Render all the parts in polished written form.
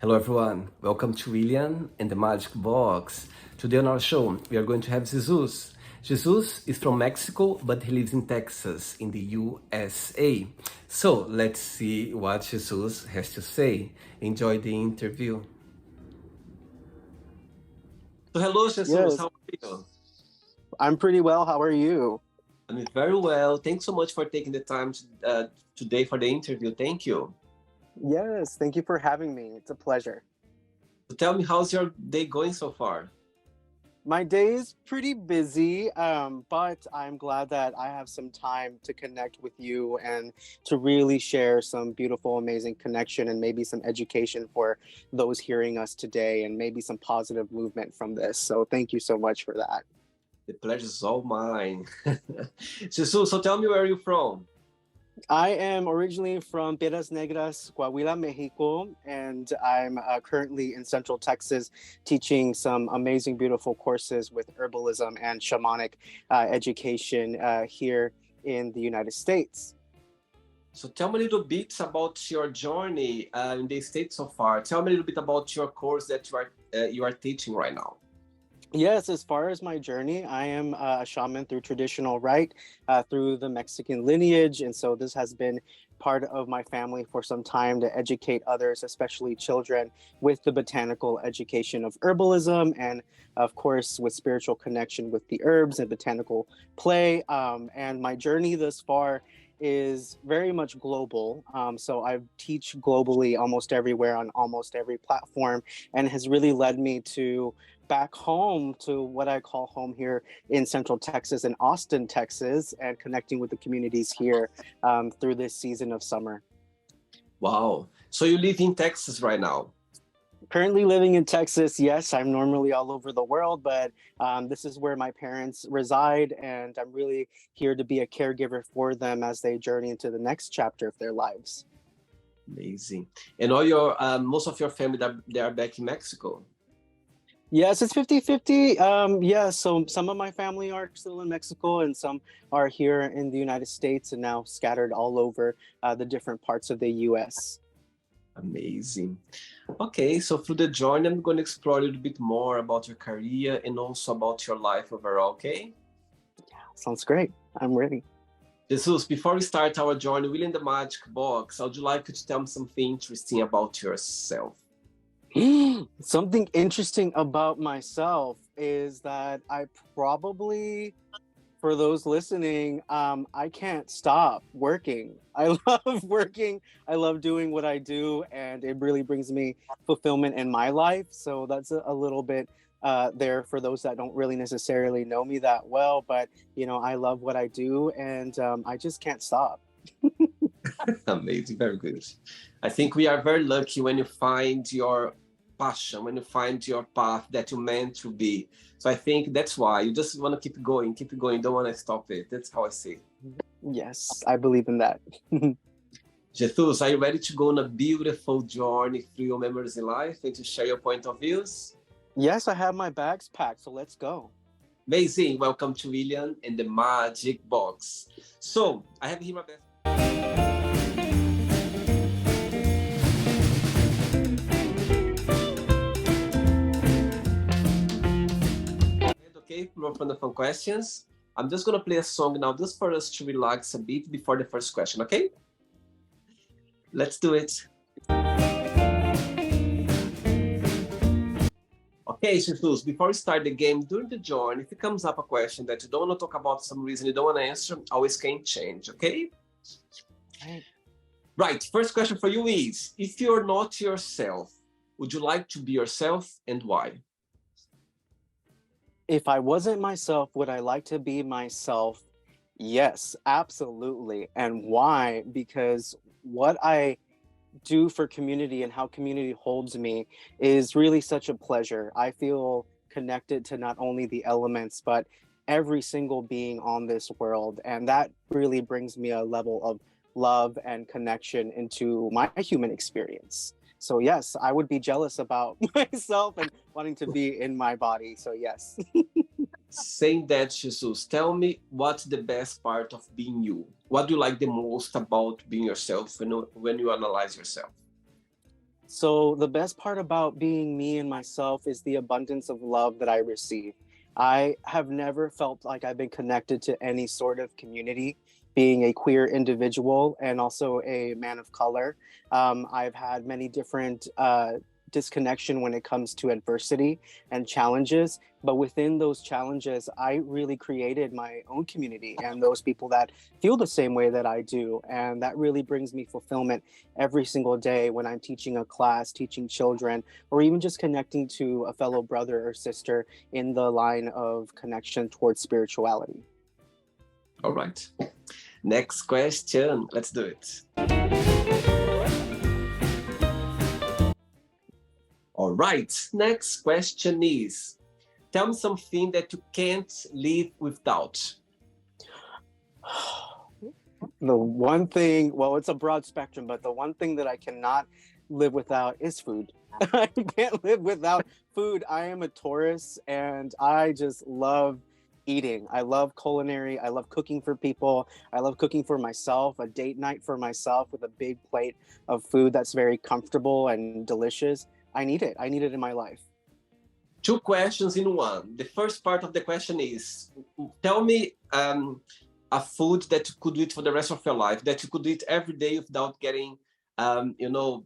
Hello everyone, welcome to William and the Magic Box. Today on our show, we are going to have Jesus. Jesus is from Mexico, but he lives in Texas, in the USA. So let's see what Jesus has to say. Enjoy the interview. So hello Jesus, Yes, how are you? I'm pretty well. How are you? I'm very well. Thanks so much for taking the time today for the interview. Thank you. Yes, thank you for having me. It's a pleasure. So tell me, how's your day going so far? My day is pretty busy, but I'm glad that I have some time to connect with you and to really share some beautiful, amazing connection and maybe some education for those hearing us today and maybe some positive movement from this. So thank you so much for that. The pleasure is all mine. Jesus, so tell me, where are you from? I am originally from Piedras Negras, Coahuila, Mexico, and I'm currently in Central Texas teaching some amazing, beautiful courses with herbalism and shamanic education here in the United States. So tell me a little bit about your journey in the States so far. Tell me a little bit about your course that you are teaching right now. Yes, as far as my journey, I am a shaman through traditional rite, through the Mexican lineage. And so this has been part of my family for some time to educate others, especially children, with the botanical education of herbalism and, of course, with spiritual connection with the herbs and botanical play. And my journey thus far is very much global. So I teach globally almost everywhere on almost every platform and has really led me to back home to what I call home here in Central Texas and Austin, Texas, and connecting with the communities here through this season of summer. Wow. So you live in Texas right now. Currently living in Texas, yes, I'm normally all over the world, but this is where my parents reside, and I'm really here to be a caregiver for them as they journey into the next chapter of their lives. Amazing. And all your most of your family they are back in Mexico. Yes, it's 50-50. Yeah, so some of my family are still in Mexico and some are here in the United States and now scattered all over the different parts of the US. Amazing. Okay, so through the journey, I'm going to explore a little bit more about your career and also about your life overall. Okay. Sounds great. I'm ready. Jesus, before we start our journey within the magic box, I would like you to tell me something interesting about yourself. Something interesting about myself is that I probably, for those listening, I can't stop working. I love working. I love doing what I do, and it really brings me fulfillment in my life. So that's a little bit there for those that don't really necessarily know me that well. But I love what I do, and I just can't stop. Amazing, very good. I think we are very lucky when you find your passion, when you find your path that you meant to be. So I think that's why you just want to keep going, don't want to stop it. That's how I see it. Yes, I believe in that. Jesus, are you ready to go on a beautiful journey through your memories in life and to share your point of views? Yes, I have my bags packed, so let's go. Amazing. Welcome to William and the Magic Box. So I have here my best. Okay, from the fun questions. I'm just gonna play a song now just for us to relax a bit before the first question, okay? Let's do it. Okay, Jesus, before we start the game, during the journey, if it comes up a question that you don't want to talk about some reason you don't want to answer, always can change, okay? Right, first question for you is, if you're not yourself, would you like to be yourself and why? If I wasn't myself, would I like to be myself? Yes, absolutely. And why? Because what I do for community and how community holds me is really such a pleasure. I feel connected to not only the elements, but every single being on this world. And that really brings me a level of love and connection into my human experience. So, yes, I would be jealous about myself and wanting to be in my body. So, yes. Saying that, Jesus, tell me what's the best part of being you? What do you like the most about being yourself when you analyze yourself? So the best part about being me and myself is the abundance of love that I receive. I have never felt like I've been connected to any sort of community, being a queer individual and also a man of color. I've had many different disconnection when it comes to adversity and challenges, but within those challenges, I really created my own community and those people that feel the same way that I do, and that really brings me fulfillment every single day when I'm teaching a class, teaching children, or even just connecting to a fellow brother or sister in the line of connection towards spirituality. All right. Next question. Let's do it. All right. Next question is, tell me something that you can't live without. The one thing, well, it's a broad spectrum, but the one thing that I cannot live without is food. I can't live without food. I am a Taurus and I just love eating. I love culinary. I love cooking for people. I love cooking for myself, a date night for myself with a big plate of food that's very comfortable and delicious. I need it. I need it in my life. Two questions in one. The first part of the question is, tell me a food that you could eat for the rest of your life, that you could eat every day without getting,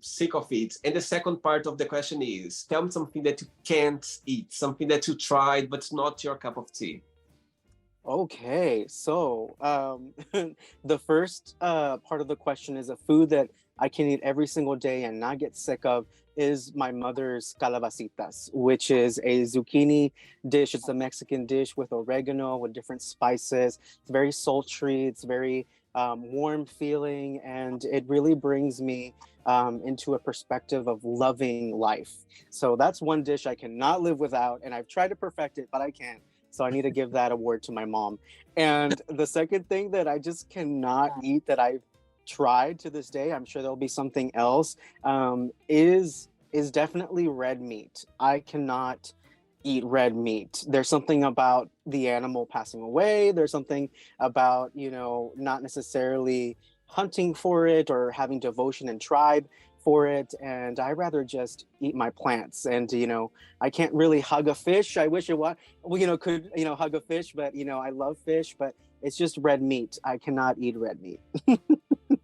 sick of it. And the second part of the question is, tell me something that you can't eat, something that you tried, but it's not your cup of tea. Okay, so the first part of the question is a food that I can eat every single day and not get sick of is my mother's calabacitas, which is a zucchini dish. It's a Mexican dish with oregano, with different spices. It's very sultry, it's very warm feeling, and it really brings me into a perspective of loving life. So that's one dish I cannot live without, and I've tried to perfect it, but I can't. So I need to give that award to my mom. And the second thing that I just cannot eat that I've tried to this day, I'm sure there'll be something else, is definitely red meat. I cannot eat red meat. There's something about the animal passing away. There's something about, not necessarily hunting for it or having devotion and tribe for it. And I rather just eat my plants. And, I can't really hug a fish. I wish it was, could, hug a fish, but, I love fish, but it's just red meat. I cannot eat red meat.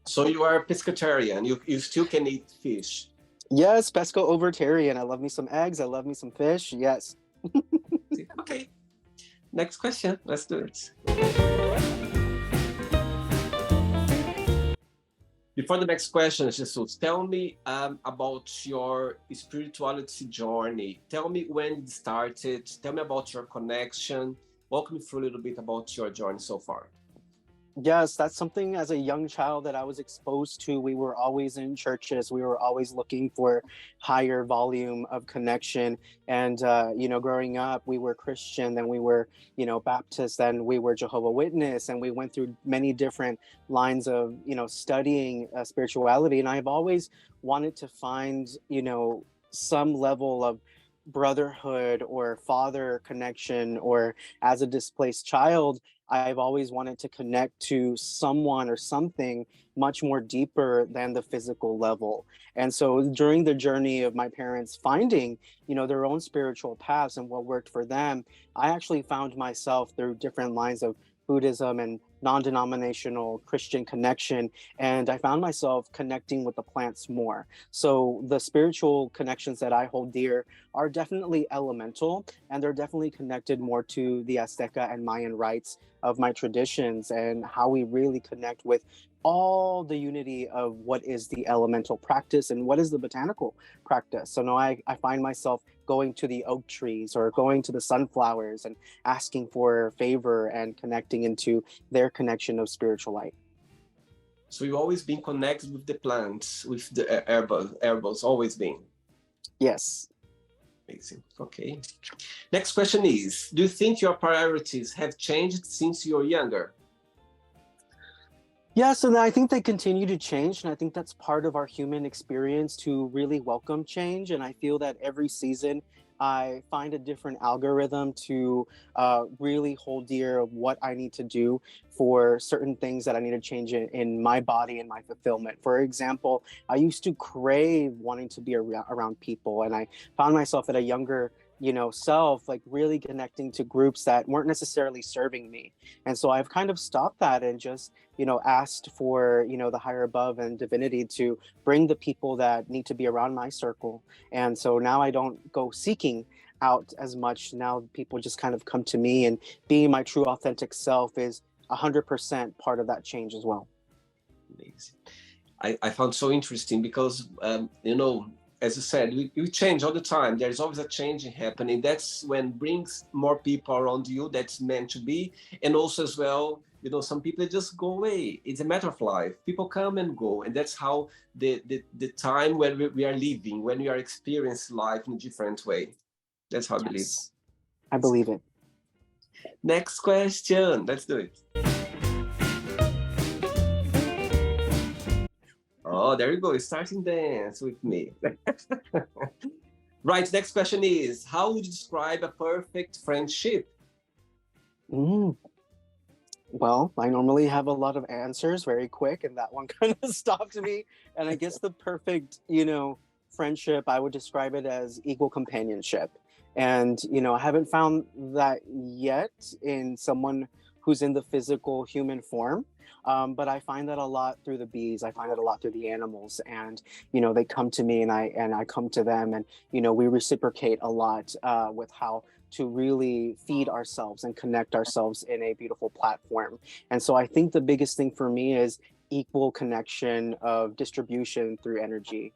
So you are a pescatarian. You still can eat fish. Yes, pesco-overtarian. I love me some eggs. I love me some fish. Yes. Okay. Next question. Let's do it. Before the next question, Jesus, tell me about your spirituality journey. Tell me when it started. Tell me about your connection. Walk me through a little bit about your journey so far. Yes, that's something as a young child that I was exposed to. We were always in churches. We were always looking for higher volume of connection. And, growing up, we were Christian, then we were, Baptist, then we were Jehovah Witness. And we went through many different lines of, studying spirituality. And I've always wanted to find, some level of brotherhood or father connection, or as a displaced child, I've always wanted to connect to someone or something much more deeper than the physical level. And so during the journey of my parents finding, their own spiritual paths and what worked for them, I actually found myself through different lines of Buddhism and non-denominational Christian connection. And I found myself connecting with the plants more. So the spiritual connections that I hold dear are definitely elemental, and they're definitely connected more to the Azteca and Mayan rites of my traditions and how we really connect with all the unity of what is the elemental practice and what is the botanical practice. So now I find myself going to the oak trees or going to the sunflowers and asking for favor and connecting into their connection of spiritual light. So you've always been connected with the plants, with the herbals, always been. Yes. Amazing. Okay. Next question is, do you think your priorities have changed since you're younger? Yes, and I think they continue to change. And I think that's part of our human experience to really welcome change. And I feel that every season I find a different algorithm to really hold dear of what I need to do for certain things that I need to change in my body and my fulfillment. For example, I used to crave wanting to be around people, and I found myself at a younger self, like really connecting to groups that weren't necessarily serving me. And so I've kind of stopped that and just asked for the higher above and divinity to bring the people that need to be around my circle. And so now I don't go seeking out as much. Now people just kind of come to me, and being my true authentic self is 100% part of that change as well. Amazing. I found so interesting because, as you said, we change all the time. There's always a change happening. That's when brings more people around you that's meant to be. And also as well, some people just go away. It's a matter of life. People come and go. And that's how the time when we are living, when we are experiencing life in a different way. That's how I believe. I believe it. Next question. Let's do it. Oh, there you go. Starting dance with me. Right. Next question is, how would you describe a perfect friendship? Well, I normally have a lot of answers very quick, and that one kind of stopped me. And I guess the perfect, friendship, I would describe it as equal companionship. And, I haven't found that yet in someone who's in the physical human form. But I find that a lot through the bees. I find it a lot through the animals, and they come to me, and I come to them, and we reciprocate a lot with how to really feed ourselves and connect ourselves in a beautiful platform. And so I think the biggest thing for me is equal connection of distribution through energy.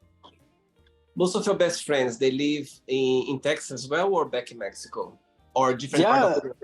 Most of your best friends, they live in Texas as well, or back in Mexico, or different part of the world?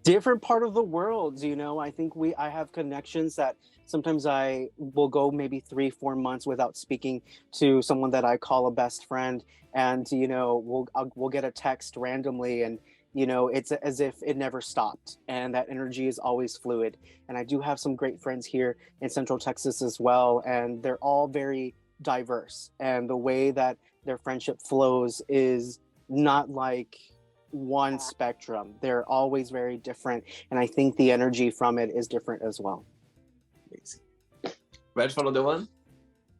Different part of the world. I think I have connections that sometimes I will go maybe 3-4 months without speaking to someone that I call a best friend, and we'll get a text randomly, and it's as if it never stopped, and that energy is always fluid. And I do have some great friends here in Central Texas as well, and they're all very diverse, and the way that their friendship flows is not like one spectrum. They're always very different, and I think the energy from it is different as well. Amazing. Ready for another one?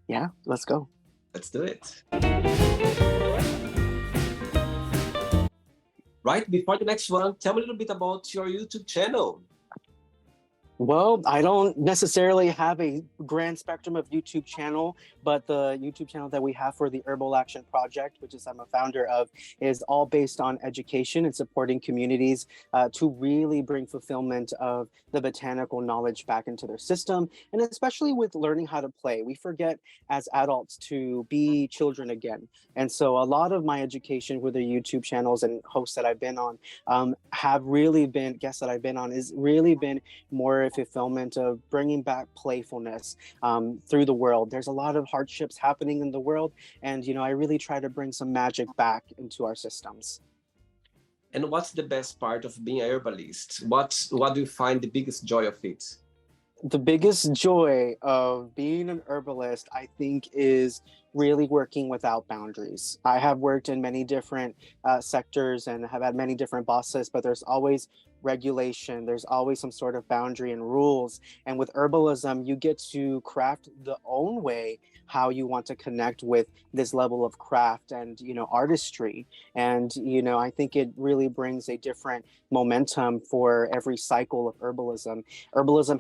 Yeah, let's go. Let's do it. Right, before the next one, tell me a little bit about your YouTube channel. Well, I don't necessarily have a grand spectrum of YouTube channel, but the YouTube channel that we have for the Herbal Action Project, which I'm a founder of, is all based on education and supporting communities to really bring fulfillment of the botanical knowledge back into their system, and especially with learning how to play. We forget as adults to be children again. And so a lot of my education with the YouTube channels and hosts that I've been on have really been, guests that I've been on, is really been more fulfillment of bringing back playfulness through the world. There's a lot of hardships happening in the world, and I really try to bring some magic back into our systems. And what's the best part of being a herbalist? What do you find the biggest joy of it? The biggest joy of being an herbalist, I think, is really working without boundaries. I have worked in many different sectors and have had many different bosses, but there's always regulation. There's always some sort of boundary and rules. And with herbalism, you get to craft the own way how you want to connect with this level of craft and, artistry. And, I think it really brings a different momentum for every cycle of herbalism. Herbalism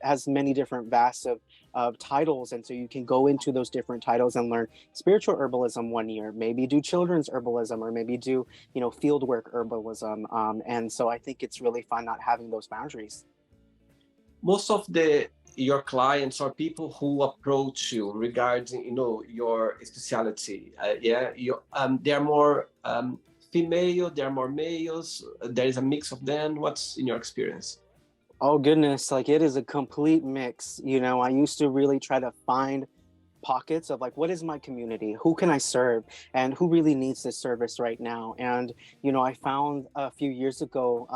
has many different vasts of titles, and so you can go into those different titles and learn spiritual herbalism one year, maybe do children's herbalism, or maybe do fieldwork herbalism, and so I think it's really fun not having those boundaries. Most of your clients are people who approach you regarding your specialty. They are more female, they are more males, there is a mix of them. What's in your experience? Oh goodness, like it is a complete mix. I used to really try to find pockets of like, what is my community? Who can I serve? And who really needs this service right now? And, I found a few years ago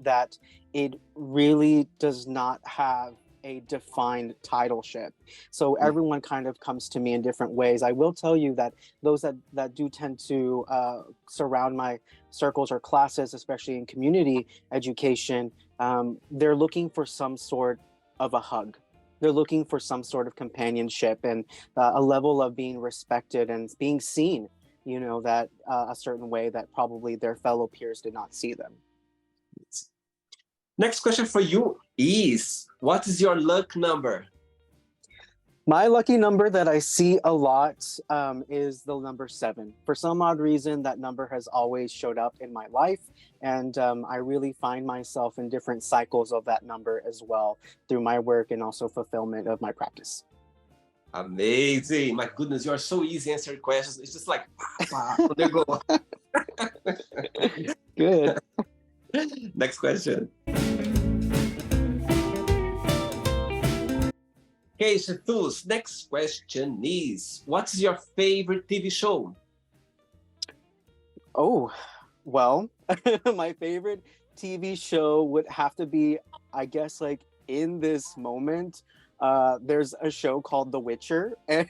that it really does not have a defined titleship. So everyone kind of comes to me in different ways. I will tell you that those that do tend to surround my circles or classes, especially in community education, they're looking for some sort of a hug. They're looking for some sort of companionship and a level of being respected and being seen, that a certain way that probably their fellow peers did not see them. Next question for you is, what is your luck number? My lucky number that I see a lot is the number 7. For some odd reason, that number has always showed up in my life. And I really find myself in different cycles of that number as well through my work and also fulfillment of my practice. Amazing. My goodness, you are so easy answering questions. It's just like, there you go. Good. Next question. Okay, Jesus, next question is, what's your favorite TV show? Oh, well, my favorite TV show would have to be, I guess, like in this moment, there's a show called The Witcher, and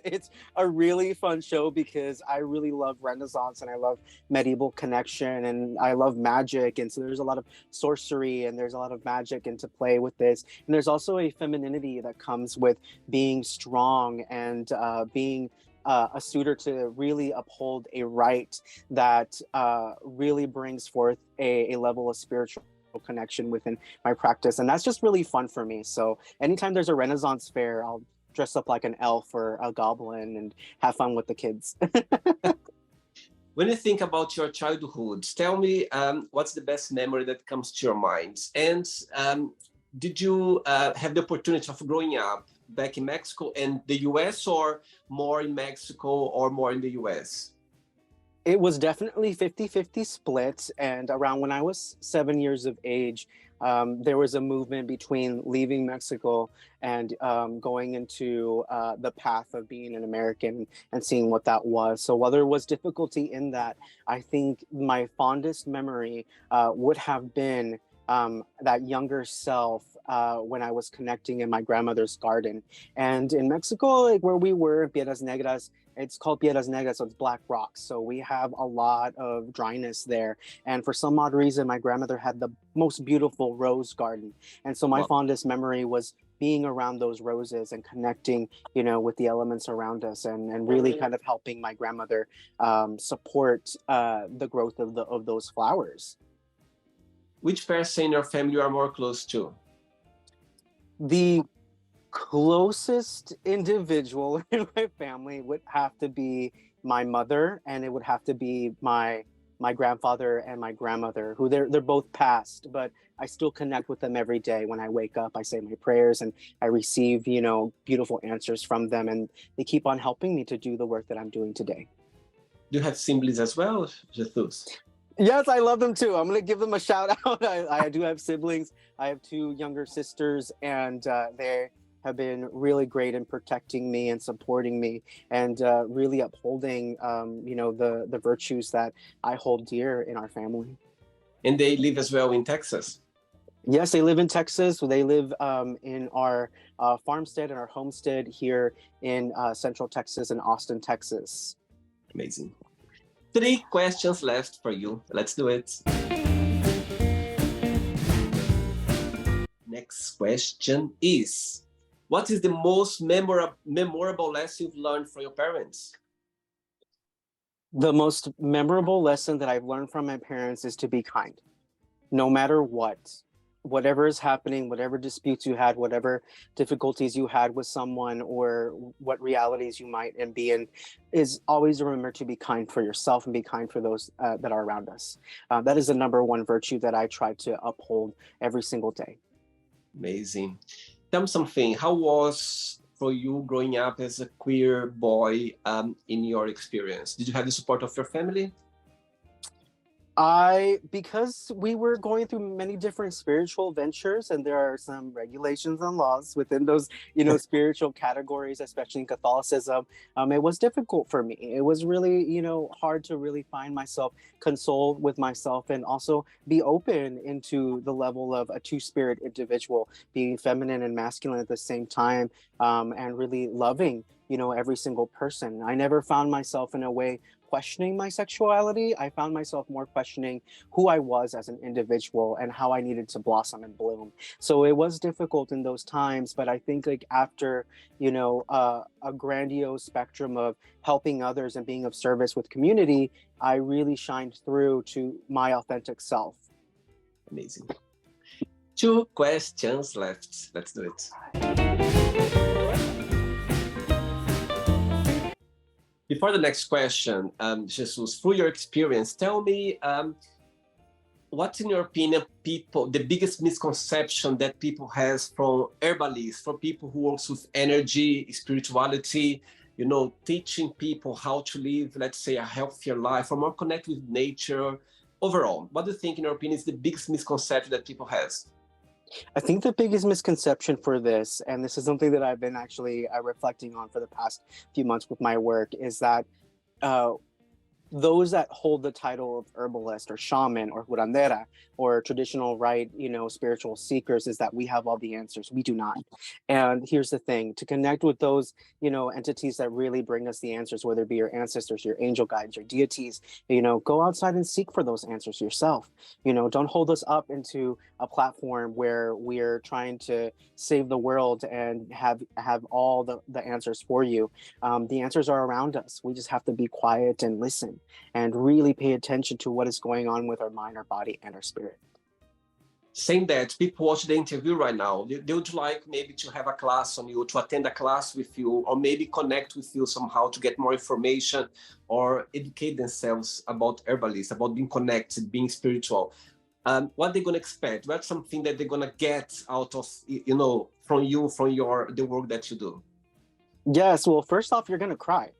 it's a really fun show because I really love Renaissance and I love medieval connection and I love magic, and so there's a lot of sorcery and there's a lot of magic into play with this, and there's also a femininity that comes with being strong and being a suitor to really uphold a right that really brings forth a level of spiritual connection within my practice, and that's just really fun for me. So anytime there's a Renaissance fair, I'll dress up like an elf or a goblin and have fun with the kids. When you think about your childhood, tell me what's the best memory that comes to your mind, and did you have the opportunity of growing up back in Mexico and the US, or more in Mexico or more in the US? It was definitely 50-50 split. And around when I was 7 years of age, there was a movement between leaving Mexico and going into the path of being an American and seeing what that was. So while there was difficulty in that, I think my fondest memory would have been that younger self when I was connecting in my grandmother's garden. And in Mexico, like where we were, Piedras Negras, it's called Piedras Negras, so it's black rocks. So we have a lot of dryness there. And for some odd reason, my grandmother had the most beautiful rose garden. And so my fondest memory was being around those roses and connecting, with the elements around us, and really kind of helping my grandmother support the growth of those flowers. Which person in your family you are more close to? The closest individual in my family would have to be my mother, and it would have to be my grandfather and my grandmother, who they're both passed, but I still connect with them every day. When I wake up, I say my prayers and I receive, beautiful answers from them, and they keep on helping me to do the work that I'm doing today. Do you have siblings as well, Jesus? Yes, I love them too. I'm going to give them a shout out. I do have siblings. I have 2 younger sisters, and they have been really great in protecting me and supporting me, and really upholding, the virtues that I hold dear in our family. And they live as well in Texas? Yes, they live in Texas. They live in our farmstead and our homestead here in Central Texas and Austin, Texas. Amazing. 3 questions left for you. Let's do it. Next question is, what is the most memorable lesson you've learned from your parents? The most memorable lesson that I've learned from my parents is to be kind, no matter what. Whatever is happening, whatever disputes you had, whatever difficulties you had with someone, or what realities you might be in, is always remember to be kind for yourself and be kind for those that are around us. That is the number 1 virtue that I try to uphold every single day. Amazing. Tell me something. How was for you growing up as a queer boy in your experience? Did you have the support of your family? Because we were going through many different spiritual ventures, and there are some regulations and laws within those, spiritual categories, especially in Catholicism. It was difficult for me. It was really, hard to really find myself, console with myself, and also be open into the level of a two-spirit individual, being feminine and masculine at the same time, and really loving, every single person. I never found myself in a way questioning my sexuality. I found myself more questioning who I was as an individual and how I needed to blossom and bloom. So it was difficult in those times, but I think like after, a grandiose spectrum of helping others and being of service with community, I really shined through to my authentic self. Amazing. 2 questions left. Let's do it. Before the next question, Jesus, through your experience, tell me what's in your opinion the biggest misconception that people has from herbalists, for people who works with energy, spirituality, teaching people how to live, let's say, a healthier life or more connected with nature overall. What do you think, in your opinion, is the biggest misconception that people has? I think the biggest misconception for this, and this is something that I've been actually reflecting on for the past few months with my work, is that uh, those that hold the title of herbalist or shaman or curandera or traditional right, spiritual seekers, is that we have all the answers. We do not. And here's the thing: to connect with those, entities that really bring us the answers, whether it be your ancestors, your angel guides, your deities, go outside and seek for those answers yourself. Don't hold us up into a platform where we're trying to save the world and have all the answers for you. The answers are around us. We just have to be quiet and listen and really pay attention to what is going on with our mind, our body, and our spirit. Saying that, people watch the interview right now, they would like maybe to have a class on you, to attend a class with you, or maybe connect with you somehow to get more information or educate themselves about herbalists, about being connected, being spiritual. What they're going to expect? What's something that they're going to get out of, from you, from the work that you do? Yes, well, first off, you're gonna cry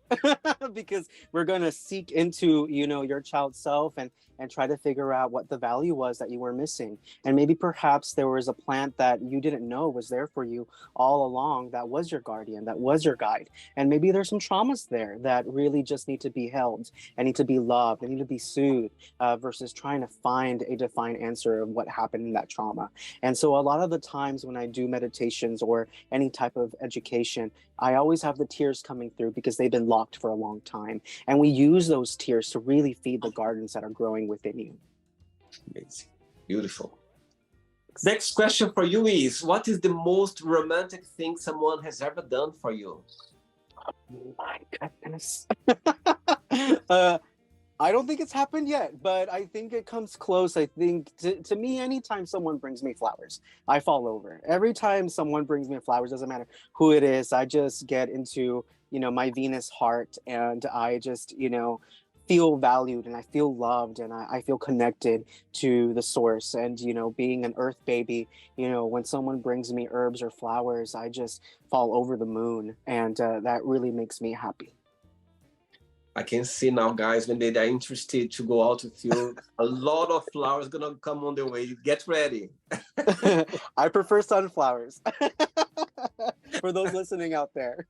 because we're gonna seek into, your child self and try to figure out what the value was that you were missing. And maybe perhaps there was a plant that you didn't know was there for you all along, that was your guardian, that was your guide. And maybe there's some traumas there that really just need to be held and need to be loved and need to be soothed, versus trying to find a defined answer of what happened in that trauma. And so a lot of the times when I do meditations or any type of education, I always have the tears coming through because they've been locked for a long time. And we use those tears to really feed the gardens that are growing within you. Amazing. Beautiful. Next question for you is, what is the most romantic thing someone has ever done for you? Oh my goodness. I don't think it's happened yet, but I think it comes close. I think to me, anytime someone brings me flowers, I fall over. Every time someone brings me flowers, doesn't matter who it is, I just get into, my Venus heart, and I just, feel valued and I feel loved and I feel connected to the source. And, being an earth baby, when someone brings me herbs or flowers, I just fall over the moon. And that really makes me happy. I can see now, guys, when they are interested to go out with you, a lot of flowers gonna come on their way. Get ready. I prefer sunflowers for those listening out there.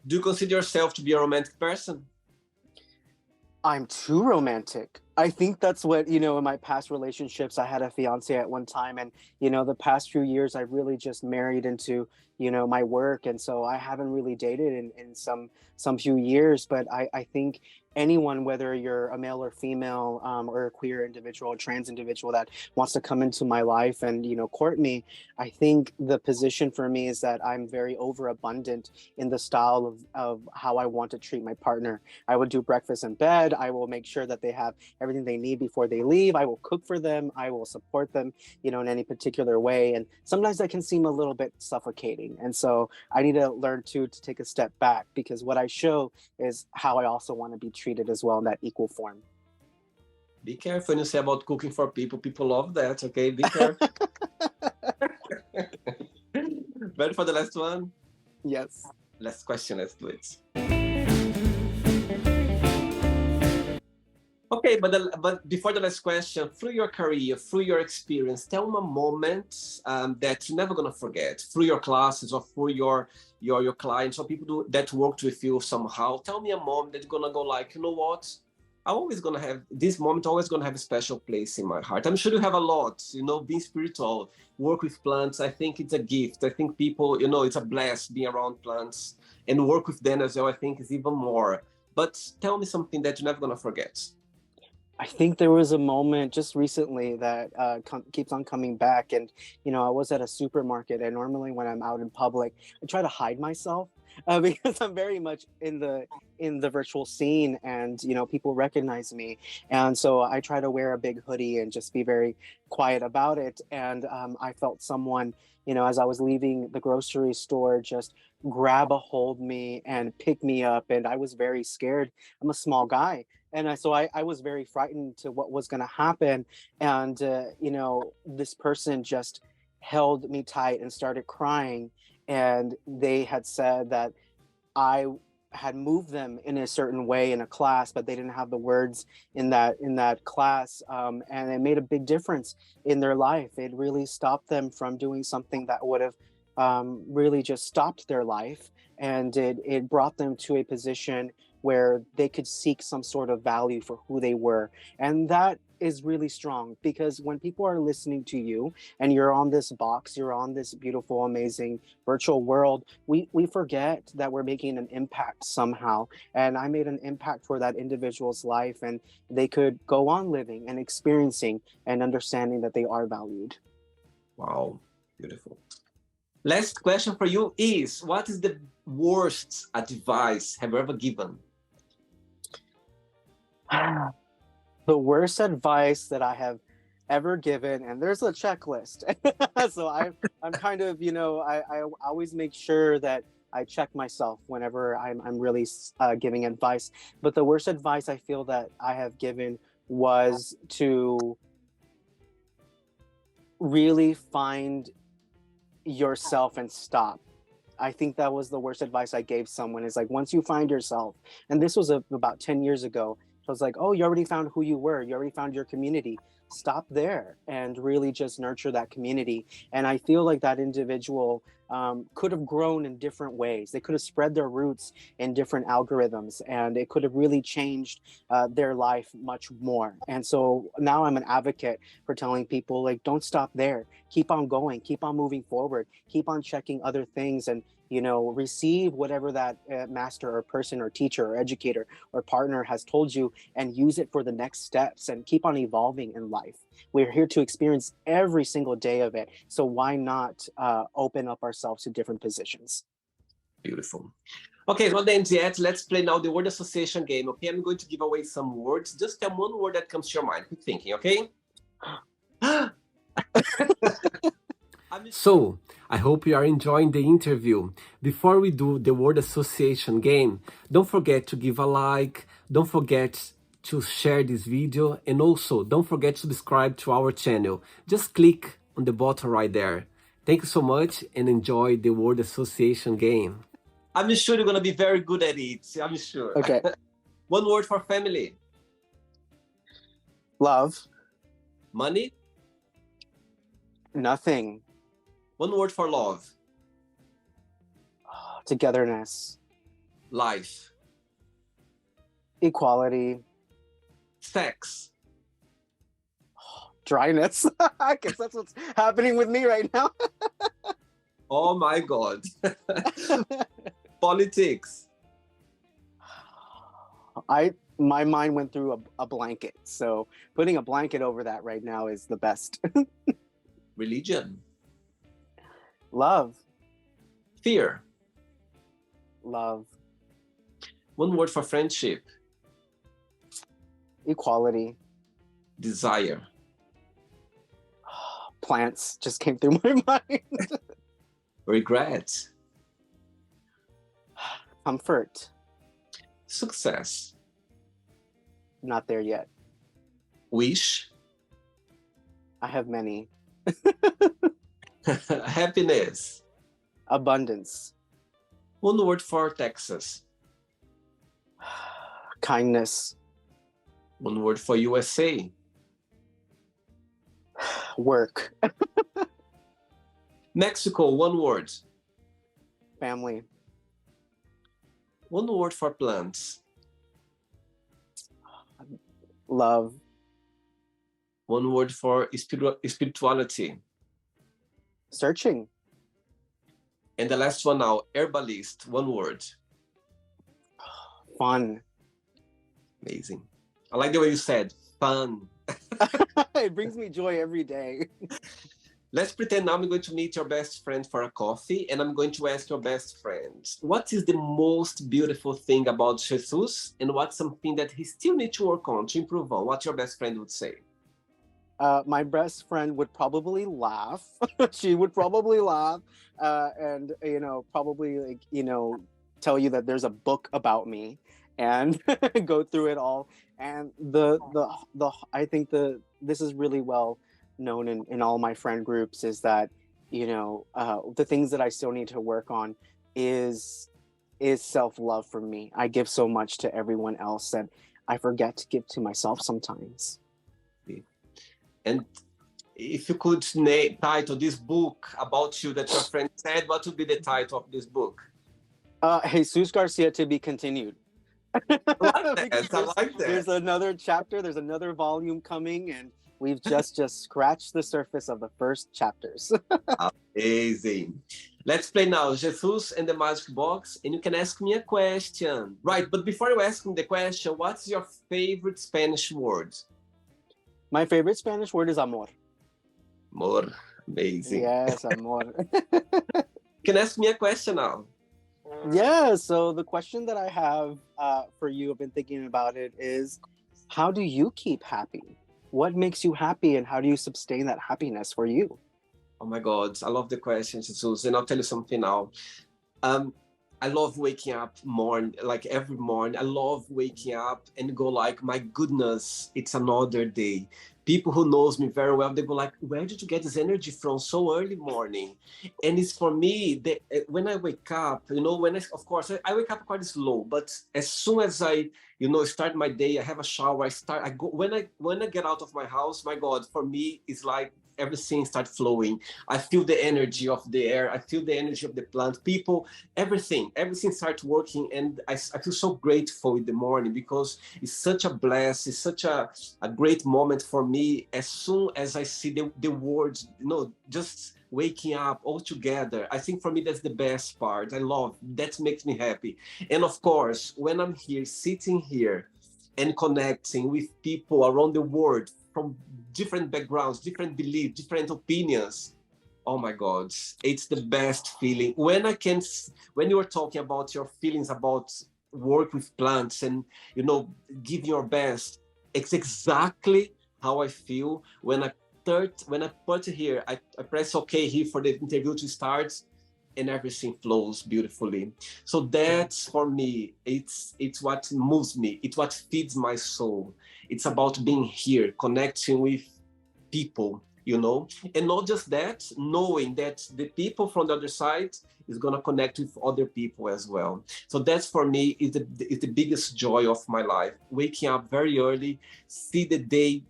Do you consider yourself to be a romantic person? I'm too romantic. I think that's what, in my past relationships, I had a fiance at one time. And, the past few years, I really just married into, my work. And so I haven't really dated in some few years. But I think anyone, whether you're a male or female, or a queer individual, a trans individual that wants to come into my life and, court me, I think the position for me is that I'm very overabundant in the style of how I want to treat my partner. I would do breakfast in bed. I will make sure that they have everything they need before they leave. I will cook for them. I will support them, in any particular way. And sometimes that can seem a little bit suffocating. And so I need to learn to take a step back, because what I show is how I also want to be treated as well in that equal form. Be careful when you say about cooking for people. People love that, okay? Be careful. Ready for the last one? Yes. Last question, let's do it. Okay, but before the last question, through your career, through your experience, tell me a moment that you're never gonna forget, through your classes or through your clients or that worked with you somehow. Tell me a moment that you're gonna go like, you know what? I'm always gonna have this moment, always gonna have a special place in my heart. I'm sure you have a lot, being spiritual, work with plants. I think it's a gift. I think people, it's a bless being around plants and work with them as well. I think is even more. But tell me something that you're never gonna forget. I think there was a moment just recently that keeps on coming back, and I was at a supermarket, and normally when I'm out in public, I try to hide myself because I'm very much in the virtual scene, and people recognize me, and so I try to wear a big hoodie and just be very quiet about it. And I felt someone, as I was leaving the grocery store, just grab a hold me and pick me up, and I was very scared. I'm a small guy, and I was very frightened to what was going to happen. And this person just held me tight and started crying, and they had said that I had moved them in a certain way in a class, but they didn't have the words in that class, and it made a big difference in their life. It really stopped them from doing something that would have really just stopped their life, and it brought them to a position where they could seek some sort of value for who they were. And that is really strong, because when people are listening to you and you're on this box, you're on this beautiful, amazing virtual world, we forget that we're making an impact somehow. And I made an impact for that individual's life, and they could go on living and experiencing and understanding that they are valued. Wow, beautiful. Last question for you is, what is the worst advice have you ever given? The worst advice that I have ever given, and there's a checklist. So I'm kind of, I always make sure that I check myself whenever I'm really giving advice. But the worst advice I feel that I have given was to really find yourself and stop. I think that was the worst advice I gave someone, is like, once you find yourself, and this was about 10 years ago, I was like, oh, you already found who you were. You already found your community. Stop there and really just nurture that community. And I feel like that individual could have grown in different ways. They could have spread their roots in different algorithms, and it could have really changed their life much more. And so now I'm an advocate for telling people, like, don't stop there. Keep on going. Keep on moving forward. Keep on checking other things, and receive whatever that master or person or teacher or educator or partner has told you, and use it for the next steps, and keep on evolving in life. We're here to experience every single day of it. So why not open up ourselves to different positions? Beautiful. Okay, not the end yet. Let's play now the word association game. Okay, I'm going to give away some words. Just tell one word that comes to your mind. Keep thinking, okay? So, I hope you are enjoying the interview. Before we do the word association game, don't forget to give a like, don't forget to share this video, and also don't forget to subscribe to our channel. Just click on the button right there. Thank you so much and enjoy the word association game. I'm sure you're gonna be very good at it. I'm sure. Okay. One word for family. Love. Money. Nothing. One word for love. Togetherness. Life. Equality. Sex. Dryness. I guess that's what's happening with me right now. Oh my God. Politics. My mind went through a blanket. So putting a blanket over that right now is the best. Religion. Love. Fear. Love. One word for friendship. Equality. Desire. Plants just came through my mind. Regret. Comfort. Success. Not there yet. Wish. I have many. Happiness. Abundance. One word for Texas. Kindness. One word for USA. Work. Mexico, one word. Family. One word for plants. Love. One word for spirituality. Searching. And the last one now, herbalist, one word. Fun. Amazing. I like the way you said, fun. It brings me joy every day. Let's pretend now I'm going to meet your best friend for a coffee, and I'm going to ask your best friend, what is the most beautiful thing about Jesus, and what's something that he still needs to work on, to improve on? What your best friend would say? My best friend would probably laugh. She would probably laugh, and probably tell you that there's a book about me, and go through it all. And the I think this is really well known in all my friend groups, is that the things that I still need to work on is self-love for me. I give so much to everyone else that I forget to give to myself sometimes. And if you could title this book about you that your friend said, what would be the title of this book? Jesus Garcia, to be continued. I like that. I like that. There's another chapter, there's another volume coming, and we've just scratched the surface of the first chapters. Amazing. Let's play now, Jesus and the Magic Box, and you can ask me a question. Right, but before you ask me the question, what's your favorite Spanish word? My favorite Spanish word is amor. Amor. Amazing. Yes, amor. You can ask me a question now. Yeah, so the question that I have for you, I've been thinking about it, is how do you keep happy? What makes you happy, and how do you sustain that happiness for you? Oh my God, I love the question, Jesus. And I'll tell you something now. I love waking up like every morning. I love waking up and go like, my goodness, it's another day. People who knows me very well, they go like, where did you get this energy from so early morning? And it's for me, when I wake up, of course, I wake up quite slow, but as soon as I, start my day, I have a shower, I go, when I get out of my house, my God, for me, it's like, everything starts flowing. I feel the energy of the air. I feel the energy of the plant, people, everything starts working. And I feel so grateful in the morning, because it's such a bless. It's such a great moment for me. As soon as I see the words, just waking up all together, I think for me, that's the best part. I love, that makes me happy. And of course, when I'm here, sitting here and connecting with people around the world from different backgrounds, different beliefs, different opinions. Oh my God, it's the best feeling. When you were talking about your feelings about work with plants and, give your best, it's exactly how I feel when I put here, I press OK here for the interview to start, and everything flows beautifully. So that's, for me, it's what moves me. It's what feeds my soul. It's about being here, connecting with people, and not just that, knowing that the people from the other side is going to connect with other people as well. So that's, for me, is the biggest joy of my life. Waking up very early, see the day,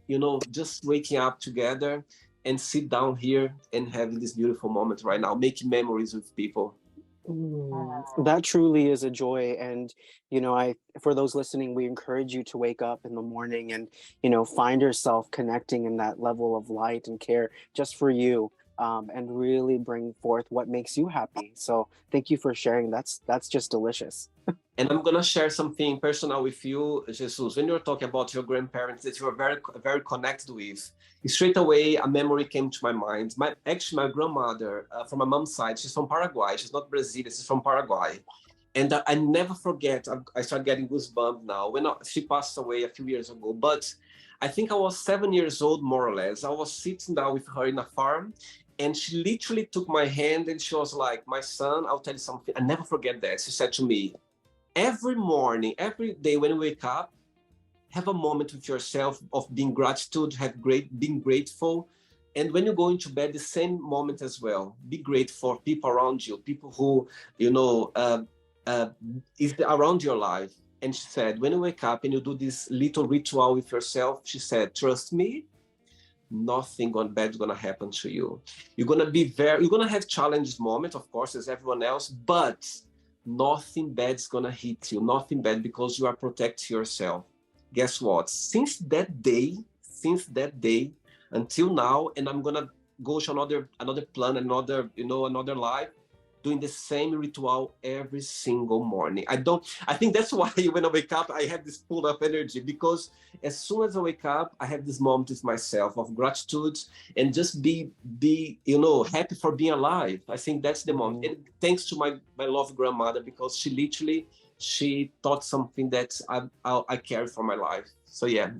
just waking up together, and sit down here and having this beautiful moment right now, making memories with people. That truly is a joy. And for those listening, we encourage you to wake up in the morning and find yourself connecting in that level of light and care just for you, and really bring forth what makes you happy. So thank you for sharing. That's just delicious. And I'm gonna share something personal with you, Jesus. When you were talking about your grandparents that you were very, very connected with, straight away a memory came to my mind. My grandmother, from my mom's side, she's from Paraguay. She's not Brazilian. She's from Paraguay. And I never forget. I started getting goosebumps now. She passed away a few years ago, but I think I was 7 years old, more or less. I was sitting down with her in a farm, and she literally took my hand and she was like, "My son, I'll tell you something. I never forget that." She said to me, every morning, every day when you wake up, have a moment with yourself of being being grateful. And when you go into bed, the same moment as well. Be grateful for people around you, people who, is around your life. And she said, when you wake up and you do this little ritual with yourself, she said, trust me, nothing bad is gonna happen to you. You're gonna have challenges moments, of course, as everyone else, but nothing bad is gonna hit you. Nothing bad, because you are protecting yourself. Guess what? Since that day until now, and I'm gonna go to another plan, another life, doing the same ritual every single morning. I think that's why when I wake up, I have this pull up energy, because as soon as I wake up, I have this moment with myself of gratitude and just be happy for being alive. I think that's the moment. And thanks to my loved grandmother, because she taught something that I carry for my life. So yeah,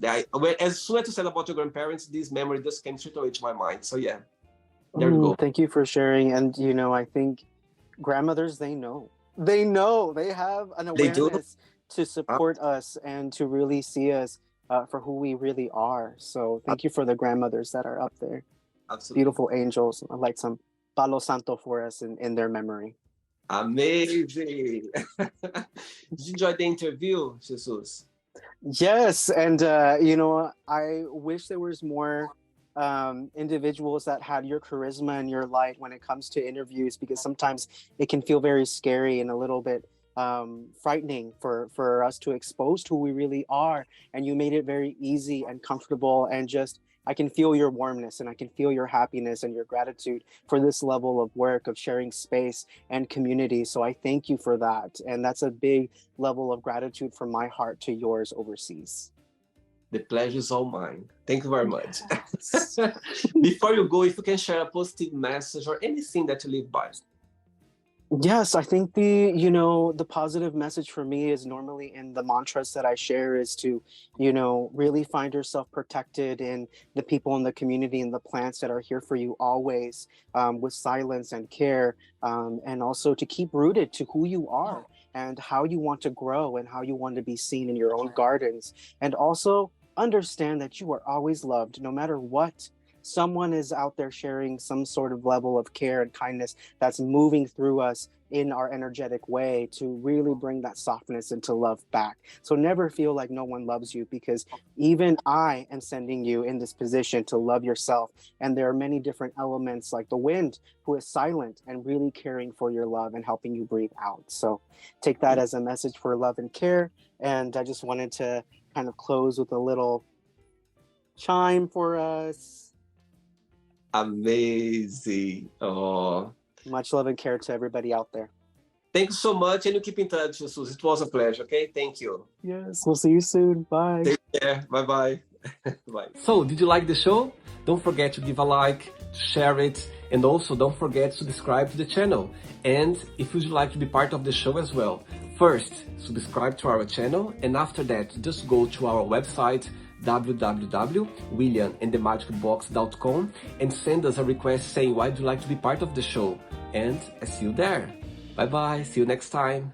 as soon as you said about your grandparents, this memory just came straight away to my mind. So yeah, there we go. Thank you for sharing. And I think grandmothers, they have an They do. awareness to support us and to really see us for who we really are. So thank you for the grandmothers that are up there. Absolutely. Beautiful angels. I'd like some Palo Santo for us in their memory. Amazing. Did you enjoy the interview, Jesus? Yes, and I wish there was more individuals that had your charisma and your light when it comes to interviews, because sometimes it can feel very scary and a little bit frightening for us to expose who we really are. And you made it very easy and comfortable, and just I can feel your warmness and I can feel your happiness and your gratitude for this level of work of sharing space and community. So I thank you for that. And that's a big level of gratitude from my heart to yours overseas. The pleasure is all mine. Thank you very much. Before you go, if you can share a positive message or anything that you live by. Yes, I think the positive message for me is normally in the mantras that I share is to, really find yourself protected in the people in the community and the plants that are here for you always, with silence and care, and also to keep rooted to who you are and how you want to grow and how you want to be seen in your own gardens. And also understand that you are always loved, no matter what. Someone is out there sharing some sort of level of care and kindness that's moving through us in our energetic way to really bring that softness into love back. So never feel like no one loves you, because even I am sending you in this position to love yourself. And there are many different elements like the wind, who is silent and really caring for your love and helping you breathe out. So take that as a message for love and care. And I just wanted to kind of close with a little chime for us. Amazing. Oh. Much love and care to everybody out there. Thank you so much, and you keep in touch, Jesus. It was a pleasure, okay? Thank you. Yes, we'll see you soon. Bye. Take care. Bye-bye. Bye. So, did you like the show? Don't forget to give a like, to share it, and also don't forget to subscribe to the channel. And if you'd like to be part of the show as well, first, subscribe to our channel, and after that, just go to our website, www.williamandthemagicbox.com, and send us a request saying why would you like to be part of the show, and I see you there. Bye bye, see you next time.